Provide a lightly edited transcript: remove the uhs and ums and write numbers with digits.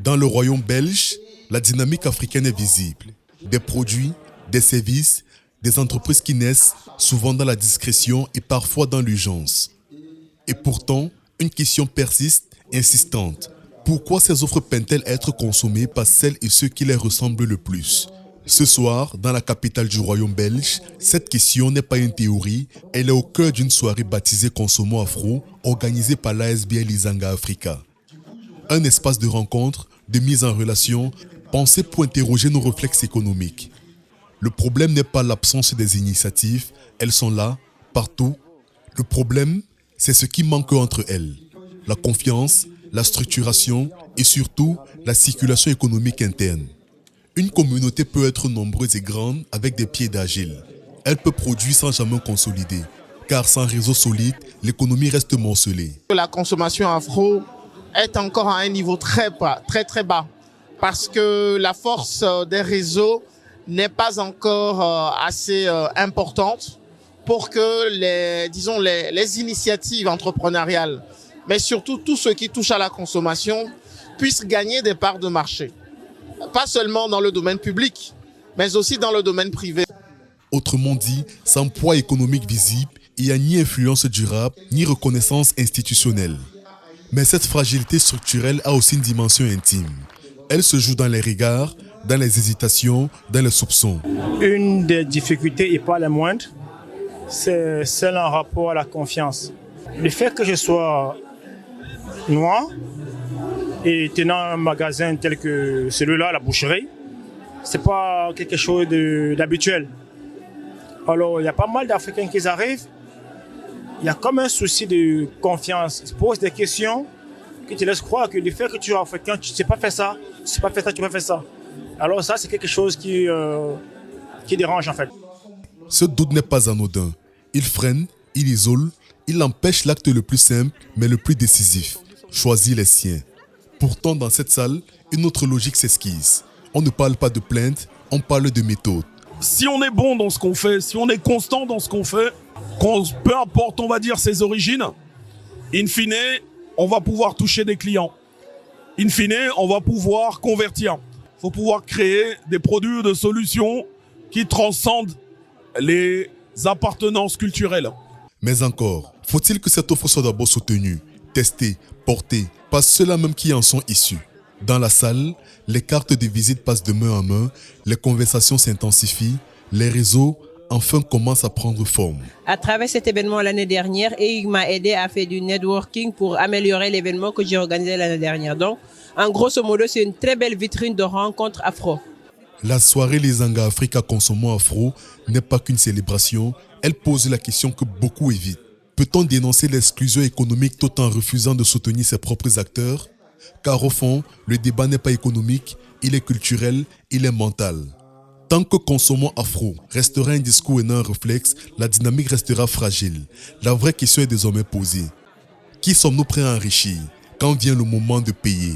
Dans le royaume belge, la dynamique africaine est visible. Des produits, des services, des entreprises qui naissent souvent dans la discrétion et parfois dans l'urgence. Et pourtant, une question persiste, insistante. Pourquoi ces offres peinent-elles à être consommées par celles et ceux qui les ressemblent le plus? Ce soir, dans la capitale du royaume belge, cette question n'est pas une théorie, elle est au cœur d'une soirée baptisée Consommons Afro, organisée par l'ASBL Izanga Africa. Un espace de rencontre, de mise en relation, pensé pour interroger nos réflexes économiques. Le problème n'est pas l'absence des initiatives, elles sont là, partout. Le problème, c'est ce qui manque entre elles. La confiance, la structuration et surtout la circulation économique interne. Une communauté peut être nombreuse et grande avec des pieds d'agile. Elle peut produire sans jamais consolider, car sans réseau solide, l'économie reste morcelée. La consommation afro est encore à un niveau très bas, très bas, parce que la force des réseaux n'est pas encore assez importante pour que les initiatives entrepreneuriales, mais surtout tout ce qui touche à la consommation, puissent gagner des parts de marché. Pas seulement dans le domaine public, mais aussi dans le domaine privé. Autrement dit, sans poids économique visible, il n'y a ni influence durable, ni reconnaissance institutionnelle. Mais cette fragilité structurelle a aussi une dimension intime. Elle se joue dans les regards, dans les hésitations, dans les soupçons. Une des difficultés, et pas la moindre, c'est celle en rapport à la confiance. Le fait que je sois noir et tenant un magasin tel que celui-là, la boucherie, c'est pas quelque chose d'habituel. Alors, il y a pas mal d'Africains qui arrivent, il y a comme un souci de confiance. Ils se posent des questions qui te laissent croire que le fait que tu es africain, tu ne sais pas faire ça, tu ne sais pas faire ça, tu ne sais pas faire ça. Alors ça, c'est quelque chose qui dérange en fait. Ce doute n'est pas anodin. Il freine, il isole, il empêche l'acte le plus simple, mais le plus décisif. Choisir les siens. Pourtant, dans cette salle, une autre logique s'esquisse. On ne parle pas de plainte, on parle de méthode. Si on est bon dans ce qu'on fait, si on est constant dans ce qu'on fait, peu importe, on va dire, ses origines, in fine, on va pouvoir toucher des clients. In fine, on va pouvoir convertir. Il faut pouvoir créer des produits ou des solutions qui transcendent les appartenances culturelles. Mais encore, faut-il que cette offre soit d'abord soutenue, testée, portée par ceux-là même qui en sont issus? Dans la salle, les cartes de visite passent de main en main, les conversations s'intensifient, les réseaux enfin commencent à prendre forme. À travers cet événement l'année dernière, EIG m'a aidé à faire du networking pour améliorer l'événement que j'ai organisé l'année dernière. Donc, en grosso modo, c'est une très belle vitrine de rencontres afro. La soirée Izanga Africa Consommons Afro n'est pas qu'une célébration, elle pose la question que beaucoup évitent. Peut-on dénoncer l'exclusion économique tout en refusant de soutenir ses propres acteurs? Car au fond, le débat n'est pas économique, il est culturel, il est mental. Tant que Consommons Afro restera un discours et non un réflexe, la dynamique restera fragile. La vraie question est désormais posée. Qui sommes-nous prêts à enrichir quand vient le moment de payer?